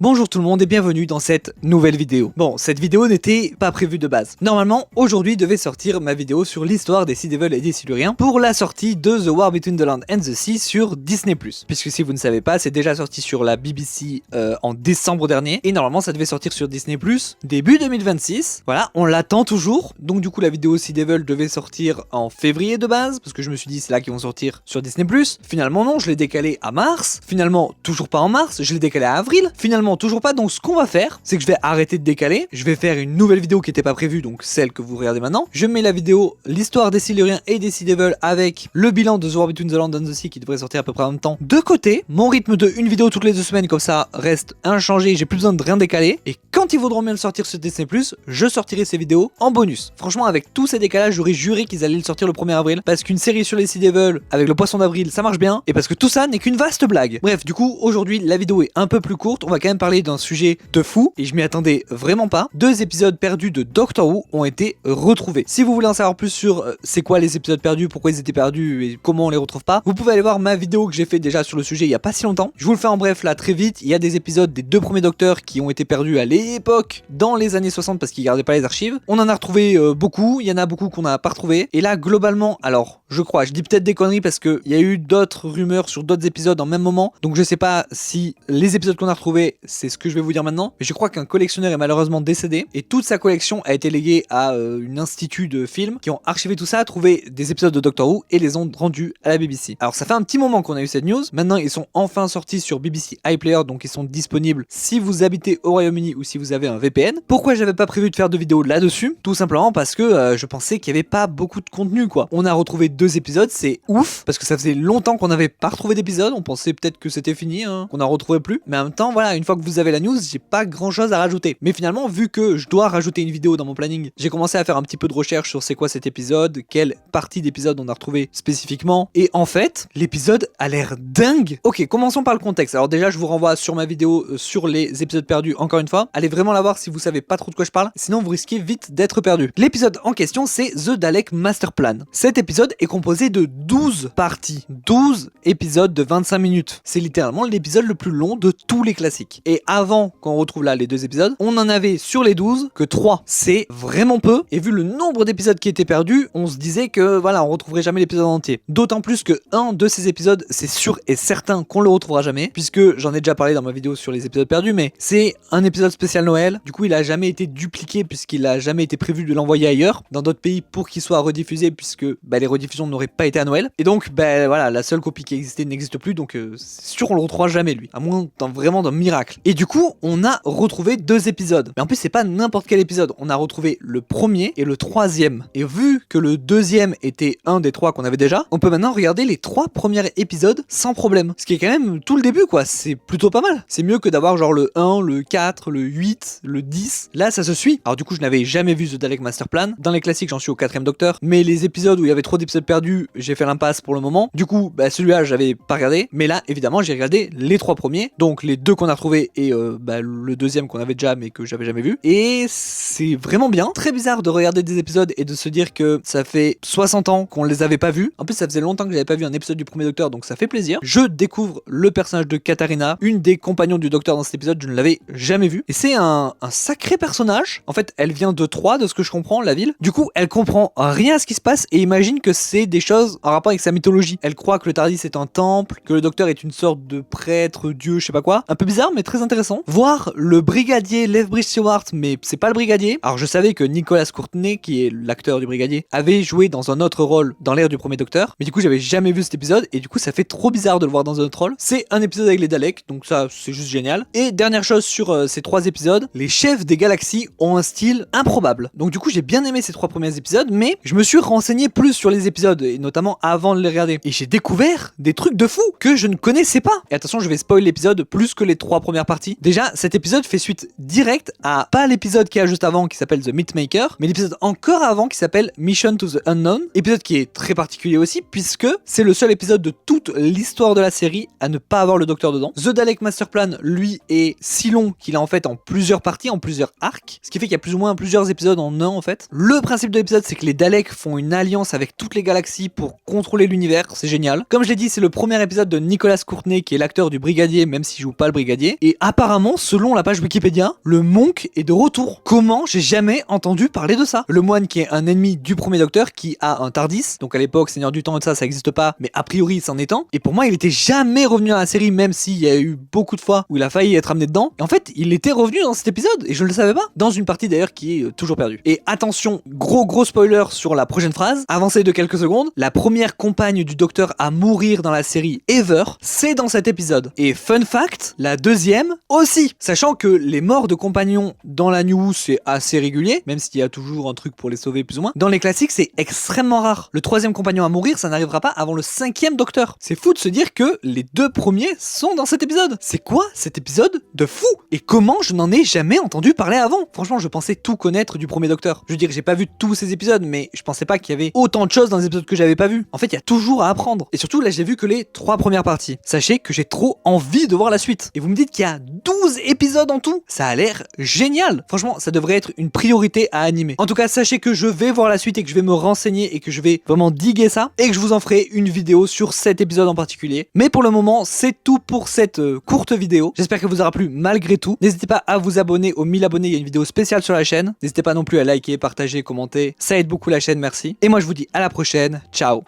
Bonjour tout le monde et bienvenue dans cette nouvelle vidéo. Bon, cette vidéo n'était pas prévue de base. Normalement, aujourd'hui devait sortir ma vidéo sur l'histoire des Sea Devils et des Siluriens pour la sortie de The War Between the Land and the Sea sur Disney+. Puisque si vous ne savez pas, c'est déjà sorti sur la BBC en décembre dernier et normalement ça devait sortir sur Disney+, début 2026. Voilà, on l'attend toujours. Donc du coup la vidéo Sea Devil devait sortir en février de base parce que je me suis dit c'est là qu'ils vont sortir sur Disney+. Finalement non, je l'ai décalé à mars. Finalement toujours pas en mars, je l'ai décalé à avril. Finalement toujours pas, donc ce qu'on va faire, c'est que je vais arrêter de décaler, je vais faire une nouvelle vidéo qui n'était pas prévue, donc celle que vous regardez maintenant. Je mets la vidéo, l'histoire des Siluriens et des Sea Devils avec le bilan de The War Between the Land and the Sea qui devrait sortir à peu près en même temps de côté. Mon rythme de une vidéo toutes les 2 semaines comme ça reste inchangé, j'ai plus besoin de rien décaler. Et quand ils voudront bien le sortir sur Disney+, je sortirai ces vidéos en bonus. Franchement, avec tous ces décalages, j'aurais juré qu'ils allaient le sortir le 1er avril parce qu'une série sur les Sea Devils avec le poisson d'avril, ça marche bien et parce que tout ça n'est qu'une vaste blague. Bref, du coup, aujourd'hui, la vidéo est un peu plus courte, on va quand même parler d'un sujet de fou et je m'y attendais vraiment pas. 2 épisodes perdus de Doctor Who ont été retrouvés. Si vous voulez en savoir plus sur c'est quoi les épisodes perdus, pourquoi ils étaient perdus et comment on les retrouve pas, vous pouvez aller voir ma vidéo que j'ai fait déjà sur le sujet il y a pas si longtemps. Je vous le fais en bref là très vite. Il y a des épisodes des 2 premiers Docteurs qui ont été perdus à l'époque dans les années 60 parce qu'ils gardaient pas les archives. On en a retrouvé beaucoup, il y en a beaucoup qu'on n'a pas retrouvé. Et là globalement, alors je crois, je dis peut-être des conneries parce que il y a eu d'autres rumeurs sur d'autres épisodes en même moment, donc je sais pas si les épisodes qu'on a retrouvés c'est ce que je vais vous dire maintenant, mais je crois qu'un collectionneur est malheureusement décédé et toute sa collection a été léguée à une institut de films qui ont archivé tout ça, trouvé des épisodes de Doctor Who et les ont rendus à la BBC. Alors ça fait un petit moment qu'on a eu cette news, maintenant ils sont enfin sortis sur BBC iPlayer, donc ils sont disponibles si vous habitez au Royaume-Uni ou si vous avez un VPN. Pourquoi j'avais pas prévu de faire de vidéo là-dessus? Tout simplement parce que je pensais qu'il y avait pas beaucoup de contenu quoi. On a retrouvé 2 épisodes, c'est ouf, parce que ça faisait longtemps qu'on n'avait pas retrouvé d'épisodes, on pensait peut-être que c'était fini, hein, qu'on en retrouvait plus, mais en même temps voilà, une fois que vous avez la news, j'ai pas grand chose à rajouter. Mais finalement, vu que je dois rajouter une vidéo dans mon planning, j'ai commencé à faire un petit peu de recherche sur c'est quoi cet épisode, quelle partie d'épisode on a retrouvé spécifiquement, et en fait, l'épisode a l'air dingue. Ok, commençons par le contexte. Alors déjà, je vous renvoie sur ma vidéo sur les épisodes perdus, encore une fois. Allez vraiment la voir si vous savez pas trop de quoi je parle, sinon vous risquez vite d'être perdu. L'épisode en question, c'est The Dalek Master Plan. Cet épisode est composé de 12 parties, 12 épisodes de 25 minutes. C'est littéralement l'épisode le plus long de tous les classiques. Et avant qu'on retrouve là les 2 épisodes, on en avait sur les 12 que 3. C'est vraiment peu, et vu le nombre d'épisodes qui étaient perdus, on se disait que voilà, on retrouverait jamais l'épisode entier. D'autant plus que un de ces épisodes, c'est sûr et certain qu'on le retrouvera jamais, puisque j'en ai déjà parlé dans ma vidéo sur les épisodes perdus, mais c'est un épisode spécial Noël. Du coup, il a jamais été dupliqué puisqu'il a jamais été prévu de l'envoyer ailleurs, dans d'autres pays pour qu'il soit rediffusé, puisque les rediffusions n'auraient pas été à Noël. Et donc, voilà, la seule copie qui existait n'existe plus, donc c'est sûr on le retrouvera jamais lui, à moins vraiment d'un miracle. Et du coup, on a retrouvé 2 épisodes. Mais en plus, c'est pas n'importe quel épisode. On a retrouvé le premier et le 3e. Et vu que le 2e était un des 3 qu'on avait déjà, on peut maintenant regarder les 3 premiers épisodes sans problème. Ce qui est quand même tout le début, quoi. C'est plutôt pas mal. C'est mieux que d'avoir genre le 1, le 4, le 8, le 10. Là, ça se suit. Alors du coup, je n'avais jamais vu The Dalek Master Plan. Dans les classiques, j'en suis au 4e Docteur. Mais les épisodes où il y avait trop d'épisodes perdus, j'ai fait l'impasse pour le moment. Du coup, celui-là, j'avais pas regardé. Mais là, évidemment, j'ai regardé les 3 premiers. Donc les 2 qu'on a retrouvés et le 2e qu'on avait déjà mais que j'avais jamais vu. Et c'est vraiment bien. Très bizarre de regarder des épisodes et de se dire que ça fait 60 ans qu'on les avait pas vus. En plus, ça faisait longtemps que j'avais pas vu un épisode du premier Docteur, donc ça fait plaisir. Je découvre le personnage de Katharina, une des compagnons du Docteur dans cet épisode, je ne l'avais jamais vu. Et c'est un sacré personnage. En fait, elle vient de Troyes, de ce que je comprends, la ville. Du coup, elle comprend rien à ce qui se passe et imagine que c'est des choses en rapport avec sa mythologie. Elle croit que le Tardis est un temple, que le Docteur est une sorte de prêtre, dieu, je sais pas quoi. Un peu bizarre, mais très intéressant. Voir le brigadier Lethbridge Stewart, mais c'est pas le brigadier. Alors je savais que Nicolas Courtney, qui est l'acteur du brigadier, avait joué dans un autre rôle dans l'ère du premier Docteur, mais du coup j'avais jamais vu cet épisode et du coup ça fait trop bizarre de le voir dans un autre rôle. C'est un épisode avec les Daleks, donc ça c'est juste génial. Et dernière chose sur ces 3 épisodes, les chefs des galaxies ont un style improbable. Donc du coup j'ai bien aimé ces 3 premiers épisodes, mais je me suis renseigné plus sur les épisodes et notamment avant de les regarder. Et j'ai découvert des trucs de fou que je ne connaissais pas. Et attention, je vais spoil l'épisode plus que les 3 premières parties. Déjà, cet épisode fait suite directe à pas l'épisode qu'il y a juste avant qui s'appelle The Mythmaker, mais l'épisode encore avant qui s'appelle Mission to the Unknown. Épisode qui est très particulier aussi puisque c'est le seul épisode de toute l'histoire de la série à ne pas avoir le Docteur dedans. The Dalek Master Plan, lui, est si long qu'il est en fait en plusieurs parties, en plusieurs arcs, ce qui fait qu'il y a plus ou moins plusieurs épisodes en un en fait. Le principe de l'épisode, c'est que les Daleks font une alliance avec toutes les galaxie pour contrôler l'univers, c'est génial. Comme je l'ai dit, c'est le premier épisode de Nicolas Courtney qui est l'acteur du brigadier, même s'il joue pas le brigadier. Et apparemment, selon la page Wikipédia, le Monk est de retour. Comment? J'ai jamais entendu parler de ça. Le moine qui est un ennemi du premier docteur qui a un Tardis, donc à l'époque Seigneur du Temps et ça existe pas, mais a priori c'en est un. Et pour moi il était jamais revenu dans la série, même s'il y a eu beaucoup de fois où il a failli être amené dedans. Et en fait il était revenu dans cet épisode et je le savais pas. Dans une partie d'ailleurs qui est toujours perdue. Et attention, gros spoiler sur la prochaine phrase, avancez de quelques secondes, la première compagne du docteur à mourir dans la série ever, c'est dans cet épisode. Et fun fact, la deuxième aussi. Sachant que les morts de compagnons dans la New c'est assez régulier, même s'il y a toujours un truc pour les sauver plus ou moins. Dans les classiques c'est extrêmement rare. Le troisième compagnon à mourir, ça n'arrivera pas avant le 5e docteur. C'est fou de se dire que les 2 premiers sont dans cet épisode. C'est quoi cet épisode de fou? Et comment je n'en ai jamais entendu parler avant? Franchement, je pensais tout connaître du premier docteur. Je veux dire, j'ai pas vu tous ces épisodes, mais je pensais pas qu'il y avait autant de choses dans les épisodes que j'avais pas vu. En fait, il y a toujours à apprendre. Et surtout, là, j'ai vu que les 3 premières parties. Sachez que j'ai trop envie de voir la suite. Et vous me dites qu'il y a 12 épisodes en tout? Ça a l'air génial. Franchement, ça devrait être une priorité à animer. En tout cas, sachez que je vais voir la suite et que je vais me renseigner et que je vais vraiment diguer ça et que je vous en ferai une vidéo sur cet épisode en particulier. Mais pour le moment, c'est tout pour cette courte vidéo. J'espère qu'elle vous aura plu malgré tout. N'hésitez pas à vous abonner. Aux 1000 abonnés, il y a une vidéo spéciale sur la chaîne. N'hésitez pas non plus à liker, partager, commenter. Ça aide beaucoup la chaîne, merci. Et moi, je vous dis à la prochaine. Ciao.